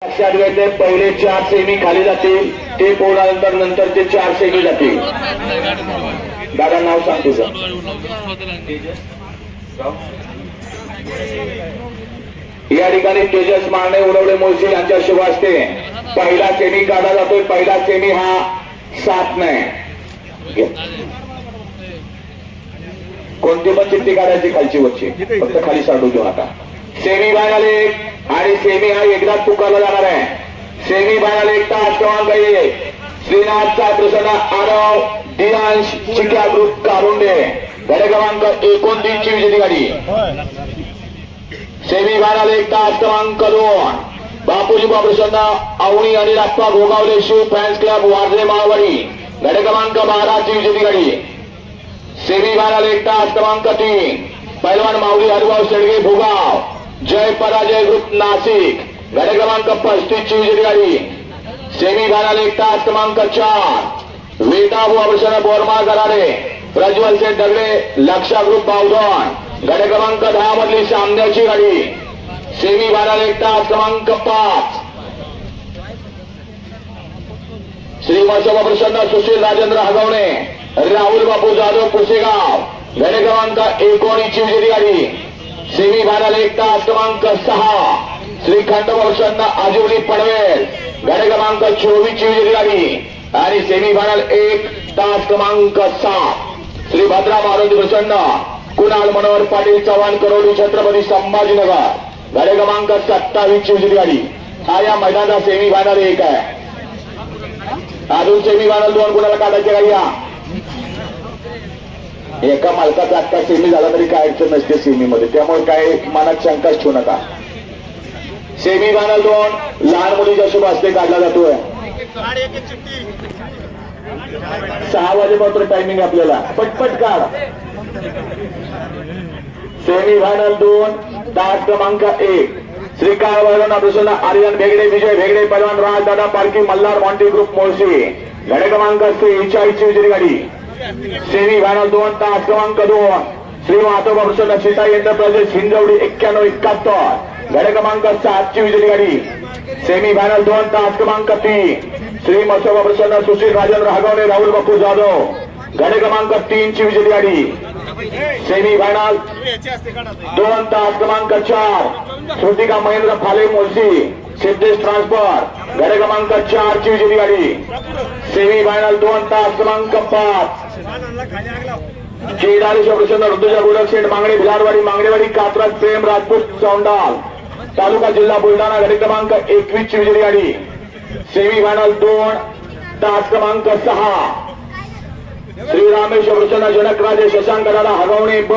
लक्षात घ्यायचे पहिले 4 सेमी खाली जातील ते पोहोचल्यानंतर नंतरचे 4 सेमी जातील। दादा नाव सांग तुझं। या ठिकाणी तेजस मारणे उडवले मुळशी यांच्या शुभ हस्ते पहिला सेमी काढला जातोय। पहिला सेमी हा 7 नाही, कोणती पण चिठ्ठी काढायची खालची वरची, फक्त खाली साडू घेऊ नका। सेमी फायनल 1 आणि सेमी हा एकदाच पुकारला जाणार आहे। सेमी फायनल 1 तास क्रमांक 1 श्रीनाथचा प्रसन्न आरव दियांश चिक्या ग्रुप कारुंडे गडे क्रमांक 29 ची विजेती गाडी। सेमी फायनल 1 तास क्रमांक 2 बापूजी प्रसन्न आवणी आणि राप्पा गोगावले शिव फॅन्स क्लब वारजे माळवाडी गडे क्रमांक 12 ची विजेती गाडी। सेमी फायनल 1 तास क्रमांक 3 पैलवान माऊली हरिभाऊ शेडगे भुगाव जय पराजय ग्रुप नाशिक गडे क्रमांक 35 ची विजेती गाडी। सेमी फायनल 1 तास क्रमांक 4 वेदाबू अभूषण बोरमाळ कराडे प्रज्वल शेठ दगडे लक्षा ग्रुप बावधन गडे क्रमांक 10 मधली सामन्याची गाडी। सेमी फायनल 1 तास क्रमांक 5 श्री मसोबा प्रसन्न सुशील राजेंद्र हगवणे राहुल बापू जाधव पुसेगाव गडे क्रमांक 19 ची विजेती गाडी। सेमी फायनल 1 तास क्रमांक 6 श्रीखंड प्रसन्न आजिवली पनवेल गडे क्रमांक 24 ची विजेती गाडी। आणि सेमी फायनल 1 तास क्रमांक 7 श्री भद्रा मारुती प्रसन्न कुणाल मनोहर पाटील चव्हाण करोडी छत्रपती संभाजीनगर गडे क्रमांक 27 ची विजेती गाडी। हा या मैदानाचा सेमी फायनल 1 आहे। अजून सेमी फायनल 2 कुणाला काढायचे गाडी? एका मालकाचा आता सेमी झाला तरी काय अडचण नसते सेमीमध्ये, त्यामुळे काय मनात शंकाच ठेवू नका। सेमी फायनल 2 लहान मुलीच्या शुभ हस्ते काढला जातोय। 6 वाजेपर्यंत टायमिंग आपल्याला, पटपट काढ। सेमी फायनल 2 तास क्रमांक 1 श्रीकांत वैरण प्रसन्न आर्यन भेगडे विजय भेगडे पैलवान राज दादा पारखी मल्हार मॉन्टी ग्रुप मोळशी गडे क्रमांक 46 ची विजेती गाडी। सेमी फायनल 2 तास क्रमांक 2 श्री माधव प्रसन्न सीता एंटरप्राइजेस हिंजवडी 9171 गडे क्रमांक 7 ची विजेती गाडी। सेमी फायनल 2 तास क्रमांक 3 श्री मसोबा प्रसन्न सुशील राजेंद्र हगवणे राहुल बापू जाधव गडे क्रमांक 3 ची विजेती गाडी। सेमी फायनल 2 तास क्रमांक 4 श्रुतिका महेंद्र फाले मोलसी सिद्धेश ट्रान्सफर गडे क्रमांक 4 ची विजेती गाडी। सेमी फायनल 2 तास क्रमांक 5 केदारेश्वर प्रसन्न ऋतुजा गोडक शेठ मांगडे भिलारवाडी मांगडेवाडी कात्रज प्रेम राजपूत चौंडाल तालुका जिल्हा बुलढाणा गडे क्रमांक 21 ची विजेती गाडी। सेमी फायनल 2 तास क्रमांक 6 श्री रामेश्वर प्रसन्न जनकराजे शशांक दादा हगवणे ब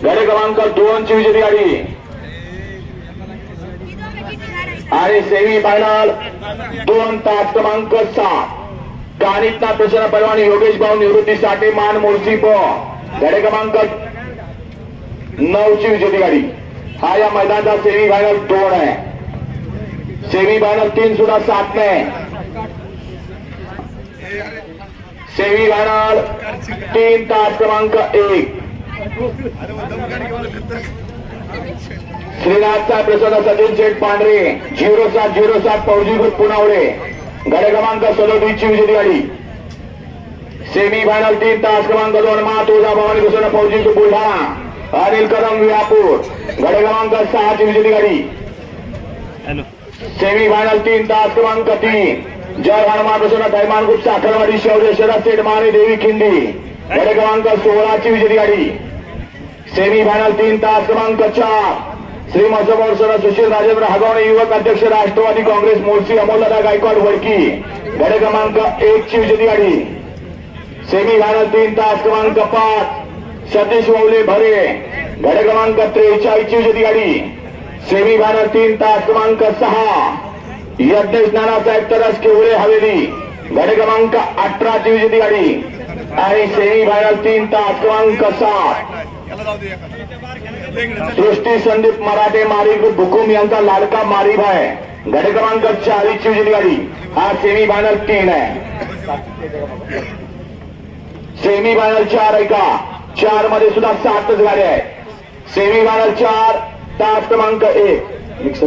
गडे क्रमांक 2 ची विजेती गाडी। आणि सेमी फायनल 2 तास क्रमांक 7 कानितना प्रसन्न पैलवान योगेश भाऊ निवृत्ती साठे मान मोर्शी ब गडे क्रमांक 9 ची विजेती गाडी। हा या मैदानाचा सेमी फायनल 2 आहे। सेमी फायनल 3 सुद्धा 7 नाही। सेमी फायनल 3 तास क्रमांक 1 श्रीनाथचा प्रसन्न सचिन शेठ पांढरे 0707 फौजी ग्रुप पुनावळे गडे क्रमांक 37 ची विजेती गाडी। सेमी फायनल 3 तास क्रमांक 2 मा तुळजा भवानी प्रसन्न फौजी ग्रुप बुलढाणा अनिल कदम विहापूर गडे क्रमांक 6 ची विजेती गाडी। सेमी फायनल 3 तास क्रमांक 3 जय हनुमान प्रसन्न दैमान ग्रुप साखरवाडी शौर्य शरद सेठ माने देवी खिंडी गडे क्रमांक 16 ची विजेती गाडी। सेमी फायनल 3 तास क्रमांक 4 श्री मसोबा प्रसन्न सुशील राजेंद्र हगवणे युवक अध्यक्ष राष्ट्रवादी काँग्रेस मोर्शी अमोलदादा गायकवाड वडकी गडे क्रमांक 1 ची विजेती गाडी। सेमी फायनल 3 तास क्रमांक 5 सतीश ववले भरे गडे क्रमांक 43 ची विजेती गाडी। सेमी फायनल 3 तास क्रमांक 6 यज्ञेश नानासाहेब तरस केवळे हवेली गडे क्रमांक 18 ची विजेती गाडी। आणि सेमी फायनल 3 तास क्रमांक 7 सृष्टी संदीप मराठे मारी ग्रुप भुकुम यांचा लाडका मारीभाई गडे क्रमांक 40 ची विजेती गाडी। हा सेमी फायनल 3 आहे। सेमी फायनल 4 आहे का? 4 मध्ये सुद्धा 7च गाड्या आहेत। सेमी फायनल 4 तास क्रमांक 1 मिक्सर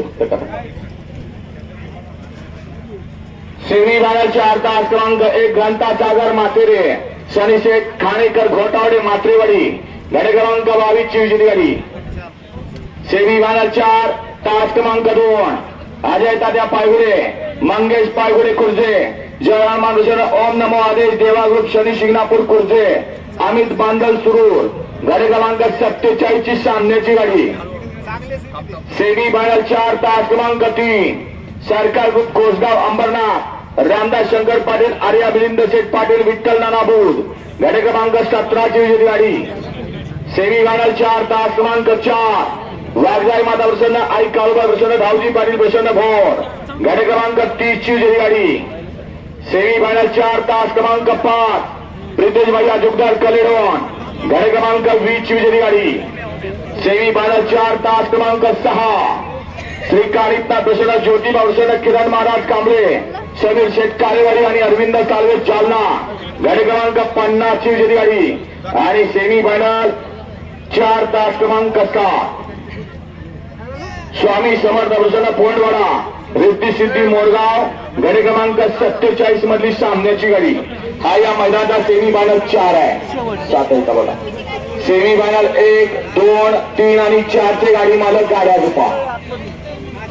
सेमी फायनल 4 तास क्रमांक 1 घंटा सागर मातेरे शनिशेठ खाणेकर घोटावडे मात्रेवाडी गाडी क्रमांक 22 ची विजेती गाडी। सेमी फायनल 4 तास क्रमांक 2 अजय तात्या पायगुडे मंगेश पायगुडे खुर्जे जयराम मानुषर ओम नमो आदेश देवा ग्रुप शनी शिंगणापूर खुर्जे अमित बांदल सुरूर गाडी क्रमांक 47 ची सामन्याची गाडी। सेमी फायनल 4 तास क्रमांक 3 सरकार ग्रुप कोसगाव अंबरनाथ रामदास शंकर पाटील आर्या मिलिंद शेठ पाटील विठ्ठल नाना बुध गाडी क्रमांक 17 ची विजेती गाडी। सेमी फायनल 4 तास क्रमांक 4 वाघजाई माता प्रसन्न आई काळूबा प्रसन्न धावजी पाटील प्रसन्न भोर गाडी क्रमांक 30 ची विजेती गाडी। सेमी फायनल 4 तास क्रमांक 5 प्रितेश भैया जुगदार कलेडोन गाडी क्रमांक 20 ची विजेती गाडी। सेमी फायनल 4 तास क्रमांक 6 श्रीकारिता प्रसन्न ज्योतिबा प्रसन्न किरण महाराज कांबळे समीर शेठ कालेवाडी आणि अरविंद सालवे जालना गाडी क्रमांक 50 ची विजेती गाडी। आणि सेमी फायनल 4 तास क्रमांक 7 स्वामी समर्थ प्रसन्न फोंडवाडा रिद्धी सिद्धी मोरगाव गाडी क्रमांक 47 मधली सामन्याची गाडी। हा या मैदानाचा सेमी फायनल 4 आहे। 7 आहे बघा। सेमी फायनल 1, 2, 3 आणि 4 चे गाडी मालक गाड्या झुपा।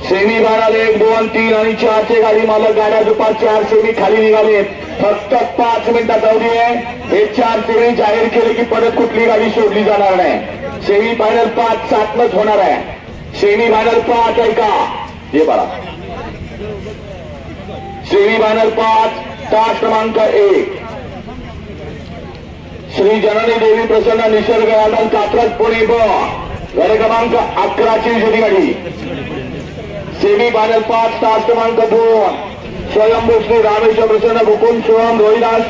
सेमी फायनल 1, 2, 3 आणि 4 चे गाडी मालक गाड्या झुपा। 4 सेमी खाली निघाले फक्त 5 मिनिटात अवधी आहे। हे 4 सेमी जाहीर केले की परत कुठली गाडी सोडली जाणार नाही। सेमी फायनल 5 7 नच होणार आहे। सेमी फायनल 5 आहे का हे बघा। सेमी फायनल 5 तास क्रमांक 1 श्री जननी देवी प्रसन्न निसर्ग गार्डन कात्रज पुणे ब गाडी क्रमांक 11 ची विजेती गाडी। सेमी फायनल 5 तास क्रमांक 2 स्वयंभू श्री रामेश्वर प्रसन्न मुकुंद सोहम रोहिदास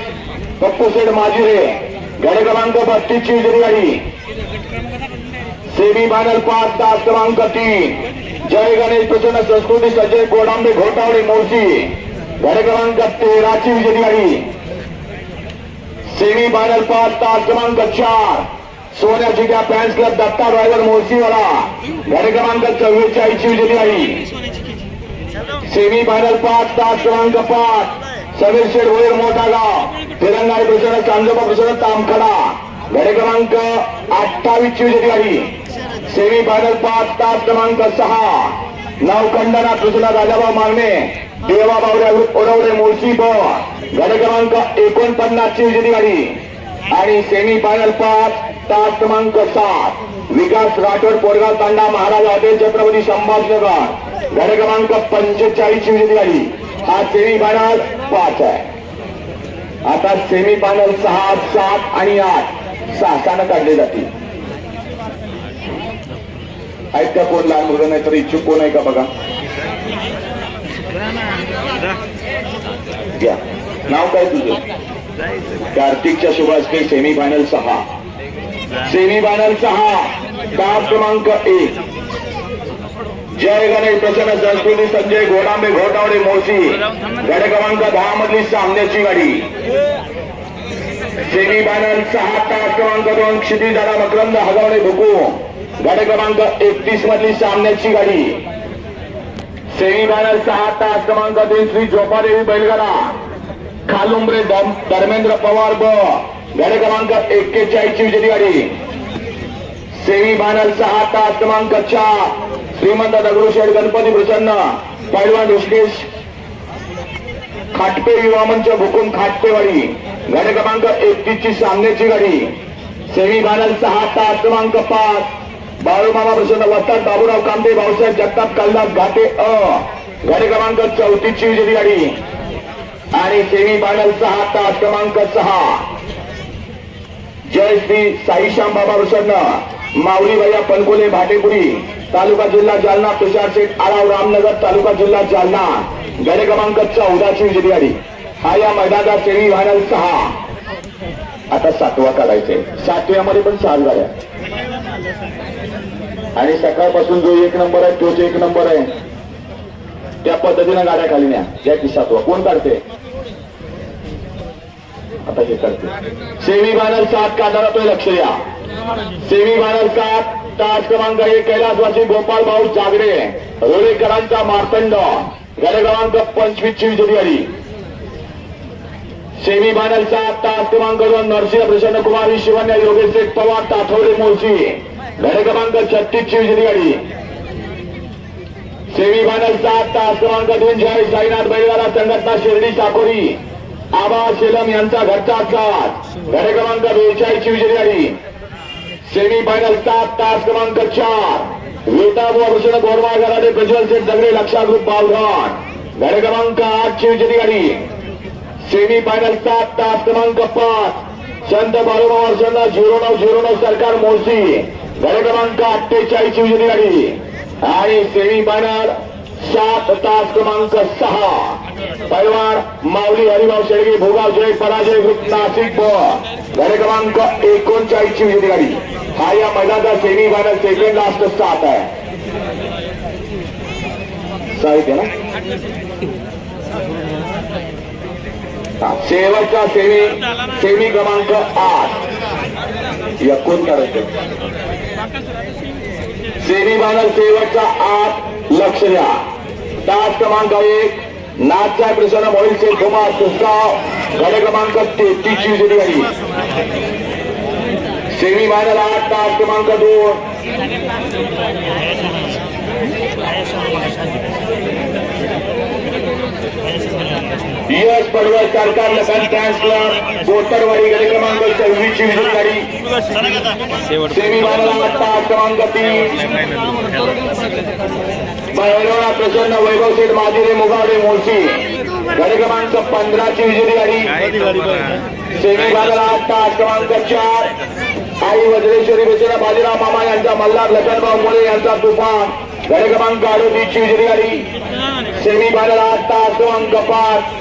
पप्पू सेठ माजिरे गाडी क्रमांक 32 ची विजेती गाडी। सेमी फायनल 5 तास क्रमांक 3 जय गणेश प्रसन्न संस्कृती संजय गोडांबे घोटावडे मोर्शी गाडी क्रमांक 13 ची विजेती गाडी। सेमी फायनल 5 तास क्रमांक 4 सोन्याची त्या फॅन्स क्लब दत्ता ड्रायव्हर मोर्शीवाला गाडी क्रमांक 44 ची विजेती गाडी। सेमी फायनल 5 तास क्रमांक 5 समीर शेठ होईल मोठा गाव तेलंगाणा प्रसन्न चांदोबा प्रसन्न तामखडा गाडी क्रमांक 28 ची विजेती गाडी। सेमी फायनल 5 तास क्रमांक 6 नवखंडना प्रसन्न राजाभाऊ मागणे देवा बावड्या ओरवडे मोर्शी ब गाडी क्रमांक 49 ची विजेती गाडी। आणि सेमी फायनल 5 तास क्रमांक 7 विकास राठोड पोरगाव तांडा महाराज हॉटेल छत्रपती संभाजीनगर गाडी क्रमांक 45 ची विजेती गाडी। हा सेमी फायनल 5 आहे। आता सेमी फायनल 6, 7 आणि 8 6 काढले जातील। आहेत का कोण लहान मुलं नाही तर इच्छुक कोण आहे का बघा घ्या। नाव काय तुझं? कार्तिकच्या शुभ असते। सेमी फायनल 6 सेमी फायनल 6 तास क्रमांक 1 जय गणेश प्रसन्न संस्कृती संजय गोडांबे घोटावडे मोर्शी गाडी क्रमांक 10 मधली सामन्याची गाडी। सेमी फायनल 6 तास क्रमांक 2 क्षितिज दादा मकरंद हगवणे भुकू गाडी क्रमांक 31 मधली सामन्याची गाडी। सेमी फायनल 6 तास क्रमांक 3 श्री झोपादेवी बैलगाडा खालुंबरे धर्मेंद्र पवार ब गाडी क्रमांक 41 ची विजेती गाडी। सेमी फायनल 6 तास क्रमांक 4 श्रीमंत दगडूशेठ गणपती प्रसन्न पैलवान ऋषिकेश खाटपे युवा मंच भुकुम खाटपेवाडी गाडी क्रमांक 31 ची सामन्याची गाडी। सेमी फायनल 6 तास क्रमांक 5 बाळूमामा प्रसन्न वस्ताद बाबूराव कांबे भाऊसाहेब जगताप कल्लास घाटे गाडी क्रमांक 34 ची विजेती गाडी। आणि सेमी फायनल 6 तास क्रमांक 6 जय श्री साईश्याम बाबा प्रसन्न माऊली भैया पनकोले भाटेपुरी तालुका जिल्हा जालना तुषार शेठ आराव रामनगर तालुका जिल्हा जालना गाडी क्रमांक 14 ची विजेती गाडी। हा या मैदानाचा सेमी फायनल 6। आता 7वा काढायचे। 7व्यामध्ये पण 6 गाड्या आणि सकाळपासून जो 1 नंबर आहे तोच 1 नंबर आहे त्या पद्धतीने गाड्या खाली न्या। या की 7वा कोण काढते? आता हे करते। सेमी फायनल 7 काढणार तो लक्ष द्या। सेमी फायनल 7 तास क्रमांक 1 कैलासवासी गोपाल भाऊ जागडे रोळेकरांचा मार्तंड गाडी क्रमांक 25 ची विजेती गाडी। सेमी फायनल 7 तास क्रमांक 2 नरसिंह प्रसन्न कुमारी शिवन्या योगेश शेठ पवार ताठवडे मोर्शी गाडी क्रमांक 36 ची विजेती गाडी सेमी फायनल 7 तास क्रमांक 2 जय साईनाथ बैलगाडा संघटना शिर्डी साकोरी आबा सेलम यांचा घरचा साथ गाडी क्रमांक 42 ची विजेती गाडी सेमी फायनल 7 तास क्रमांक 4 वेताबुवा प्रसन्न गोरवा गराडे प्रज्वल शेठ दगडे लक्षा ग्रुप बावघाट गाडी क्रमांक 8 ची विजेती गाडी सेमी फायनल 7 तास क्रमांक 5 संत बाळूमामा संघ 0909 सरकार मोर्शी गाडी क्रमांक 48 ची विजेती गाडी आणि सेमी फायनल 7 तास क्रमांक 6 पैलवान माऊली हरिभाऊ शेळगे भोगाव जय पराजय ग्रुप नाशिक गाडी क्रमांक 39 ची विजेती गाडी हा या मैदानाचा सेमी फायनल सेकंड लास्ट 7 आहे साहित्य ना शेवटचा सेमी क्रमांक 8 एकूण करायचं सेमी फायनल शेवटचा 8 लक्ष द्या तास क्रमांक 1 नाथसाहेब प्रसन्न मोहिल शेठ कुमार सुसगाव गाडी क्रमांक 33 ची विजेती गाडी सेमी फायनल 8 तास क्रमांक 2 यश पडवळ सरकार लखन फॅन्स क्लब बोतरवाडी गाडी क्रमांक 26 ची विजेती गाडी सेमी फायनल 8 तास क्रमांक 3 बैलवाडा प्रसन्न वैभव शेठ माजिरे मुगावडे मोर्शी गाडी क्रमांक 15 ची विजेती गाडी सेमी फायनल 8 तास क्रमांक 4 आई वज्रेश्वरी प्रसन्न बाजीराव मामा यांचा मल्हार लखनभाऊ मोरे यांचा तुफान गाडी क्रमांक 38 ची विजेती गाडी सेमी फायनल 8 तास क्रमांक 5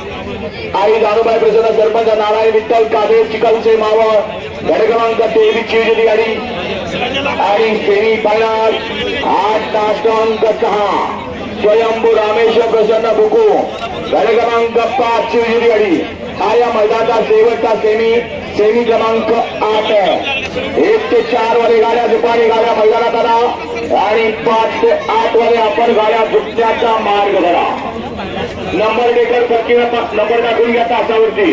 आई दारूबाई प्रसन्न सरपंच नारायण विठ्ठल कादे चिकलसे मावळ गाडी क्रमांक 23 ची विजेती गाडी आणि सेमी फायनल 8 तास क्रमांक 6 स्वयंभू रामेश्वर प्रसन्न बुकू गाडी क्रमांक 5 ची विजेती गाडी हा या मैदानाचा शेवटचा सेमी क्रमांक 8 आहे 1 ते 4 वाले गाड्या दुपारी गाड्या मैदानात आला आणि 5 ते 8 वाले आपण गाड्या झुकण्याचा मार्ग धरा नंबर डेकर नंबर टाकून घ्या तासावरती